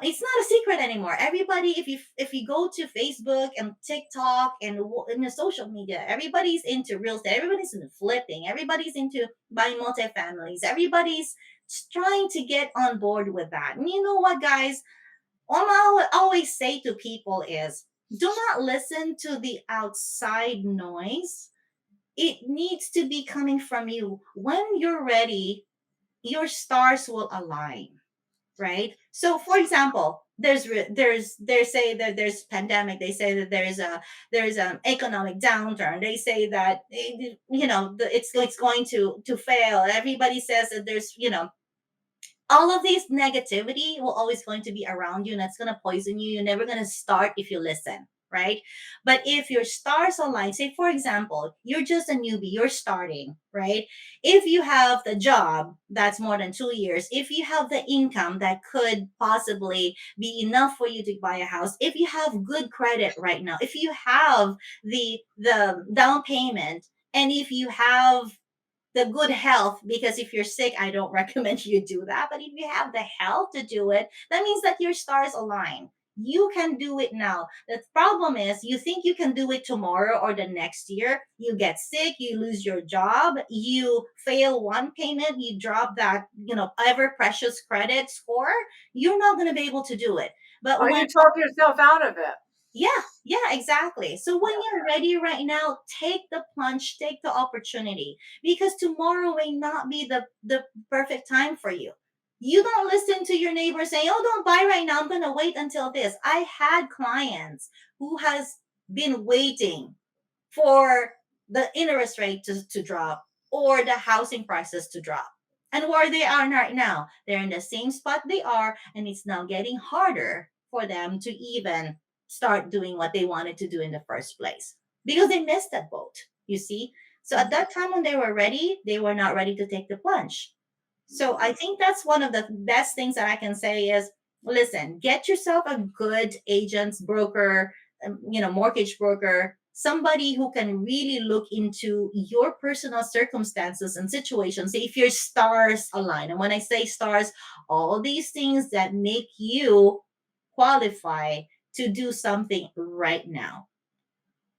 It's not a secret anymore. Everybody, if you go to Facebook and TikTok and in the social media, everybody's into real estate. Everybody's into flipping. Everybody's into buying multifamilies. Everybody's trying to get on board with that. And you know what, guys? All I always say to people is do not listen to the outside noise. It needs to be coming from you. When you're ready, your stars will align, right? So, for example, they say that there's pandemic. They say that there's an economic downturn. They say that it's going to fail. Everybody says that there's all of this negativity will always going to be around you, and that's going to poison you. You're never going to start if you listen, right? But if your stars align, say for example, you're just a newbie, you're starting, right? If you have the job that's more than 2 years, if you have the income that could possibly be enough for you to buy a house, if you have good credit right now, if you have the down payment, and if you have the good health, because if you're sick, I don't recommend you do that. But if you have the health to do it, that means that your stars align. You can do it now. The problem is you think you can do it tomorrow or the next year. You get sick, you lose your job, you fail one payment, you drop that, ever precious credit score. You're not going to be able to do it. But Or when you talk yourself out of it. yeah, exactly. So when you're ready right now, take the plunge, take the opportunity, because tomorrow may not be the perfect time for you. You don't listen to your neighbor saying, "Oh, don't buy right now. I'm going to wait until this." I had clients who has been waiting for the interest rate to drop or the housing prices to drop. And where they are right now, they're in the same spot they are, and it's now getting harder for them to even start doing what they wanted to do in the first place because they missed that boat, you see? So at that time when they were ready, they were not ready to take the plunge. So I think that's one of the best things that I can say is listen, get yourself a good agent, broker, mortgage broker, somebody who can really look into your personal circumstances and situations. See if your stars align. And when I say stars, all these things that make you qualify to do something right now.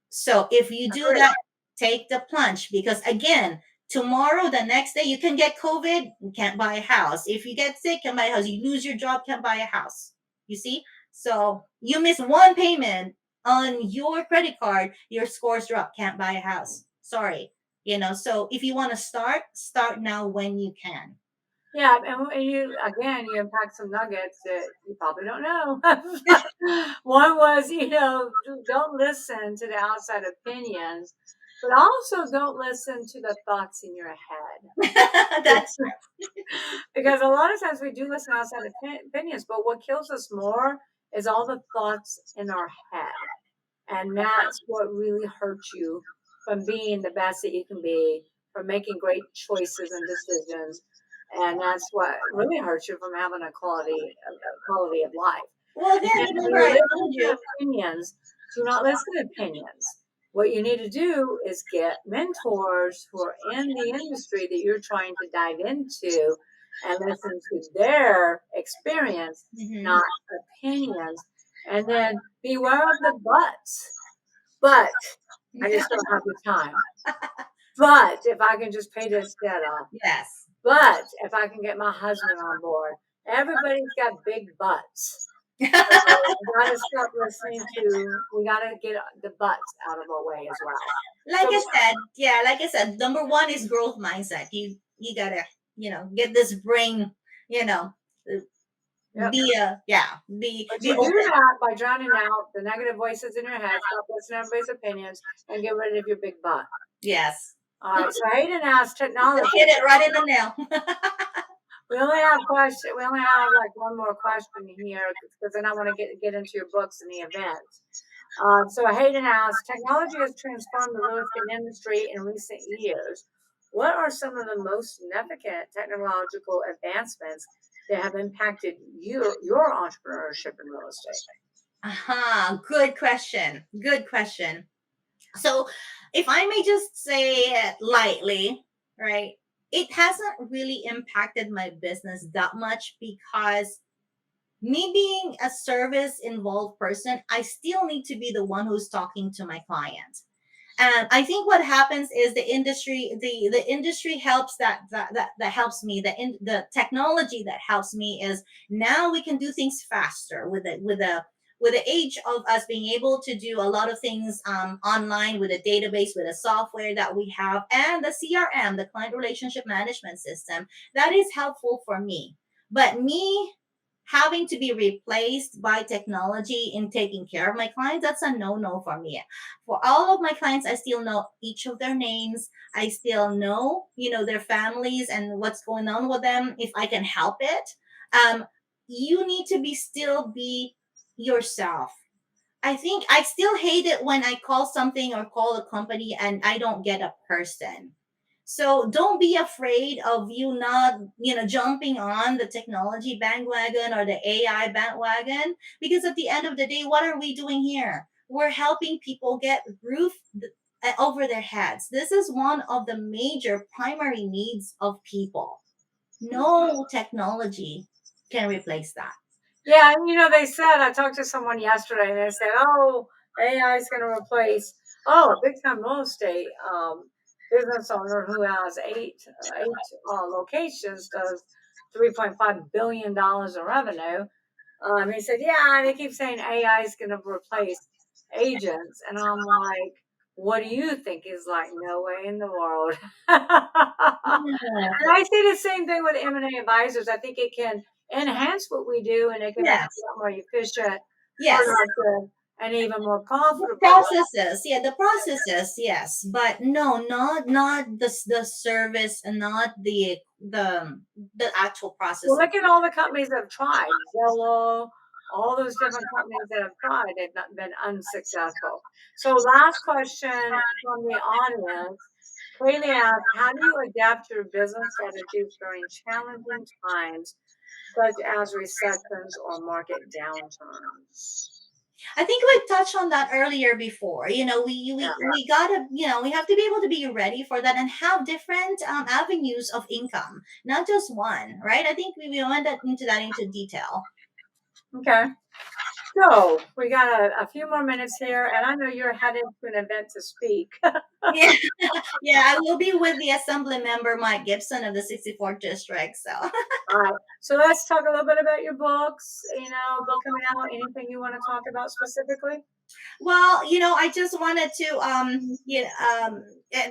So if you do that, take the plunge because again, tomorrow, the next day, you can get COVID, you can't buy a house. If you get sick, can't buy a house. You lose your job, can't buy a house. You see? So you miss one payment on your credit card, your scores drop, can't buy a house. Sorry. So if you want to start now when you can. Yeah, and you unpacked some nuggets that you probably don't know. One was, don't listen to the outside opinions, but also don't listen to the thoughts in your head. That's Because a lot of times we do listen to outside opinions, but what kills us more is all the thoughts in our head. And that's what really hurts you from being the best that you can be, from making great choices and decisions. And that's what really hurts you from having a quality of life. well. And Again, when remember you I listen told to you. opinions, do not listen to opinions. What you need to do is get mentors who are in the industry that you're trying to dive into and listen to their experience, Mhm. not opinions. And then beware of the buts. But I just don't have the time. But if I can just pay this debt off. Yes. But if I can get my husband on board. Everybody's got big butts. So we got to stop listening to, we got to get the butts out of our way as well. Like I said, number one is growth mindset. You gotta, get this brain, you know, Yep. But be you do open. that by drowning out the negative voices in your head, stop listening to everybody's opinions, and get rid of your big butt. Yes. All right, so Hayden asked technology. Hit it right in the nail. We only have question. We only have like one more question here because then I want to get into your books and the events. So Hayden asks, technology has transformed the real estate industry in recent years. What are some of the most significant technological advancements that have impacted your entrepreneurship in real estate? Aha, good question. Good question. So, if I may just say it lightly, right? It hasn't really impacted my business that much because me being a service involved person, I still need to be the one who's talking to my client. And I think what happens is the industry helps that helps me. The technology that helps me is now we can do things faster with the age of us being able to do a lot of things online with a database, with a software that we have, and the CRM, the client relationship management system, that is helpful for me. But me having to be replaced by technology in taking care of my clients, that's a no for me. For all of my clients, I still know each of their names. I still know, their families and what's going on with them if I can help it. um you need to be still be yourself. I think I still hate it when I call something or call a company and I don't get a person. So don't be afraid of you not, jumping on the technology bandwagon or the AI bandwagon, because at the end of the day, what are we doing here? We're helping people get over their heads. This is one of the major primary needs of people. No technology can replace that. Yeah, and they said I talked to someone yesterday, and they said, "Oh, AI is going to replace a big time real estate business owner who has eight locations, does $3.5 billion in revenue." He said, "Yeah," they keep saying AI is going to replace agents, and I'm like, "What do you think?" Is like, "No way in the world." Yeah. And I say the same thing with M&A advisors. I think it can enhance what we do and it can make it Yes. a lot more efficient, Yes. productive, and even more The profitable. processes, yeah, the processes, yes, but no, not the service and not the actual process Well, of look at all the companies that have tried. Zillow, all those different companies that have tried, they've not been unsuccessful. So last question from the audience. Kaylee asks, how do you adapt your business strategies during challenging times such as recessions or market downturns? I think we touched on that earlier before. Yeah. We gotta, we have to be able to be ready for that and have different avenues of income, not just one, right? I think we went into that into detail. Okay. So we got a few more minutes here, and I know you're headed to an event to speak. Yeah, yeah, I will be with the assembly member Mike Gibson of the 64th district. So. All right. So let's talk a little bit about your books. Book coming out. Anything you want to talk about specifically? Well, I just wanted to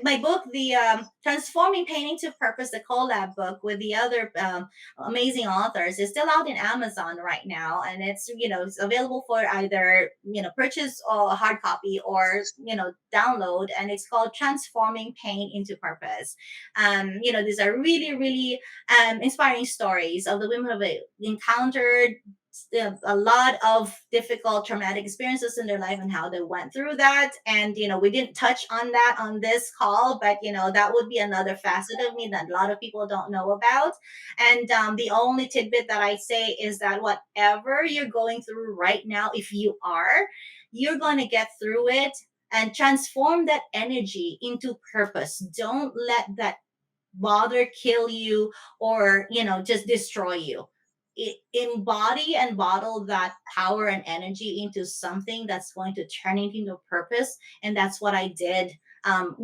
my book, the Transforming Painting to Purpose, the collab book with the other amazing authors, is still out in Amazon right now, and it's available for either purchase or hard copy or download, and it's called Transforming Pain into Purpose. These are really really inspiring stories of the women who have encountered a lot of difficult traumatic experiences in their life and how they went through that. And we didn't touch on that on this call, but that would be another facet of me that a lot of people don't know about. And the only tidbit that I say is that whatever you're going through right now, if you're going to get through it and transform that energy into purpose. Don't let that bother kill you or just destroy you. Embody and bottle that power and energy into something that's going to turn it into purpose. And that's what I did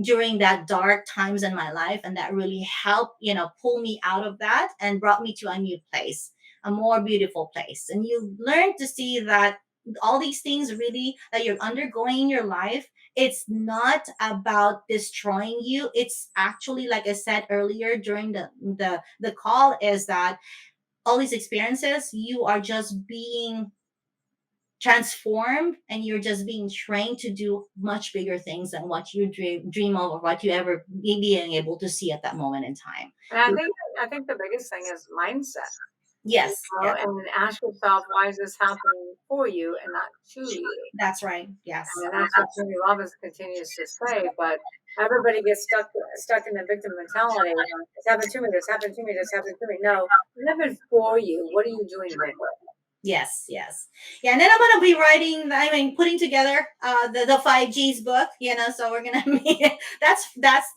during that dark times in my life, and that really helped pull me out of that and brought me to a new place, a more beautiful place. And you learn to see that all these things really that you're undergoing in your life, it's not about destroying you. It's actually, like I said earlier during the call, is that all these experiences, you are just being transformed, and you're just being trained to do much bigger things than what you dream of, or what you ever be being able to see at that moment in time. And I think the biggest thing is mindset. Yes, yes, And ask yourself, why is this happening for you and not to you? that's right. Yes, And that's what Tony Robbins continues to say. But everybody gets stuck in the victim mentality. It's happened to me. This happened to me. This happened to me. No, it happened for you. What are you doing with it? yes, yes, yeah. And then I'm gonna be writing. I mean, putting together the 5Gs book. So we're gonna meet. That's that's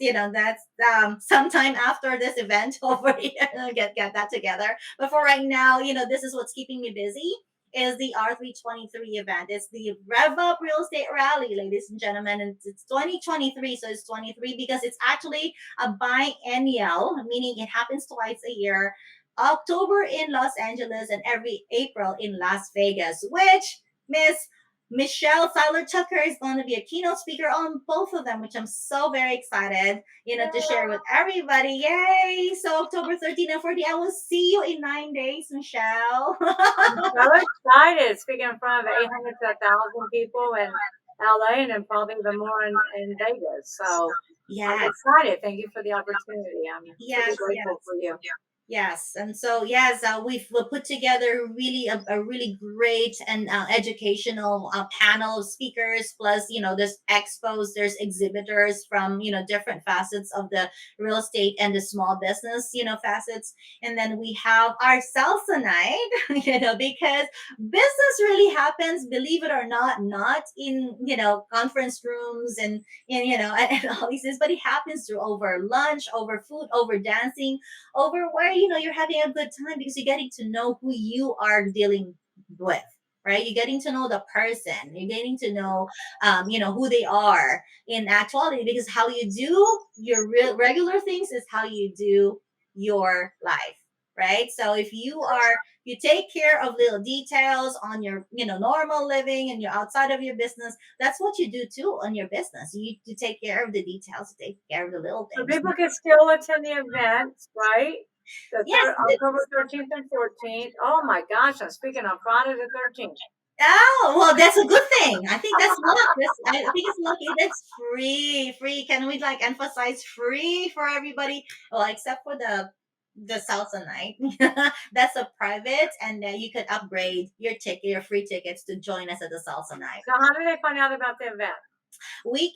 sometime after this event over here. Get that together. But for right now, this is what's keeping me busy. Is the R323 event. It's the Rev Up Real Estate Rally, ladies and gentlemen. And it's 2023, so it's 23 because it's actually a biennial, meaning it happens twice a year. October in Los Angeles and every April in Las Vegas, which Miss Michelle Seiler Tucker is going to be a keynote speaker on both of them, which I'm so very excited, to share with everybody. Yay! So October 13 and 14, I will see you in 9 days, Michelle. I'm so excited. Speaking in front of 800 to 1,000 people in LA and then probably even more in Vegas. So I'm Yes, excited. Thank you for the opportunity. I'm super yes, grateful yes. for you. Yes, and so yes, we've put together really a really great and educational panel of speakers. Plus, there's expos, there's exhibitors from different facets of the real estate and the small business facets, and then we have our salsa night, because business really happens, believe it or not in conference rooms and all these things, but it happens through over lunch, over food, over dancing, over where you're having a good time, because you're getting to know who you are dealing with, right? You're getting to know the person, you're getting to know who they are in actuality, because how you do your regular things is how you do your life, right? So if you take care of little details on your normal living and you're outside of your business, that's what you do too on your business. You take care of the details, you take care of the little So things. people can still attend the events, right? Yes. October 13th and 14th. Oh my gosh, I'm speaking on Friday the 13th. Oh, well, that's a good thing. I think that's luck. I think it's lucky. That's free. Free. Can we emphasize free for everybody? Well, except for the salsa night. That's a private, and you could upgrade your free tickets to join us at the salsa night. So how do they find out about the event? We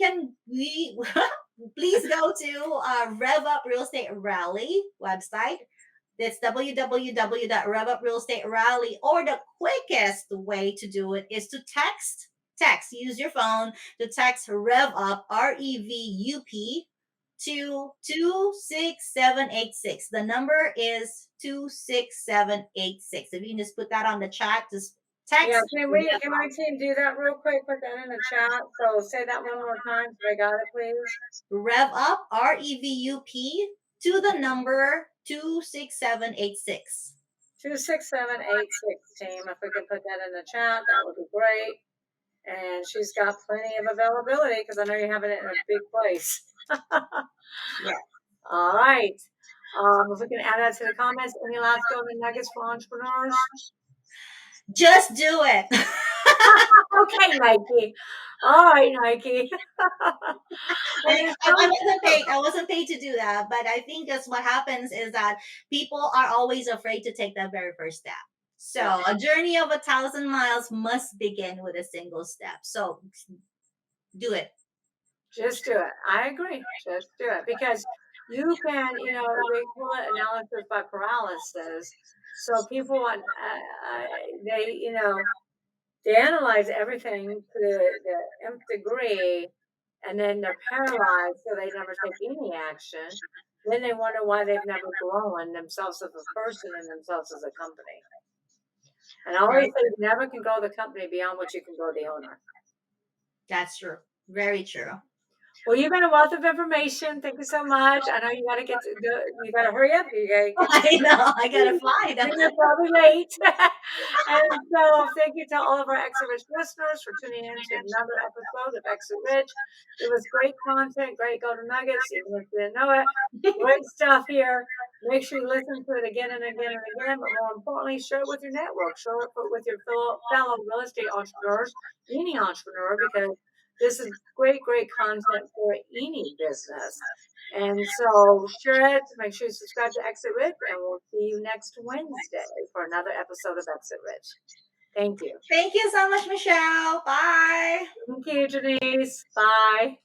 please go to Rev Up Real Estate Rally website. It's www.revuprealestaterally, or the quickest way to do it is to text. Use your phone to text Rev Up, REVUP, to 26786. The number is 26786. If you can just put that on the chat, just text. Yeah, can my team do that real quick? Put that in the chat. So say that one more time so I got it, please. Rev Up, REVUP, to the number 26786. 26786, team. If we can put that in the chat, that would be great. And she's got plenty of availability because I know you're having it in a big place. Yeah. All right. If we can add that to the comments, any last golden nuggets for entrepreneurs? Just do it. Okay, Nike. All right, Nike. I wasn't paid to do that, but I think that's what happens is that people are always afraid to take that very first step. So a journey of 1,000 miles must begin with a single step. So do it. Just do it. I agree. Just do it because you can, they call it analysis by paralysis. So people, they analyze everything to the nth degree, and then they're paralyzed, so they never take any action. Then they wonder why they've never grown themselves as a person and themselves as a company. And I always say you never can grow the company beyond what you can grow the owner. That's true. Very true. Well, you've been a wealth of information. Thank you so much. I know you got to you got to hurry up. I know. I got to fly. You're probably late. And so thank you to all of our Exit Rich listeners for tuning in to another episode of Exit Rich. It was great content, great golden nuggets, even if you didn't know it. Great stuff here. Make sure you listen to it again and again and again, but more importantly, share it with your network, share it with your fellow real estate entrepreneurs, any entrepreneur, because this is great, great content for any business. And so share it, make sure you subscribe to Exit Rich, and we'll see you next Wednesday for another episode of Exit Rich. Thank you. Thank you so much, Michelle. Bye. Thank you, Janice. Bye.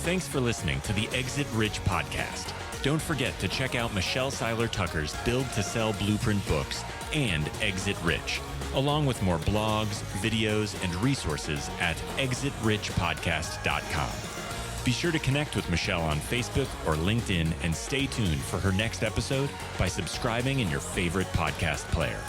Thanks for listening to the Exit Rich podcast. Don't forget to check out Michelle Seiler Tucker's Build to Sell Blueprint books and Exit Rich, along with more blogs, videos, and resources at exitrichpodcast.com. Be sure to connect with Michelle on Facebook or LinkedIn and stay tuned for her next episode by subscribing in your favorite podcast player.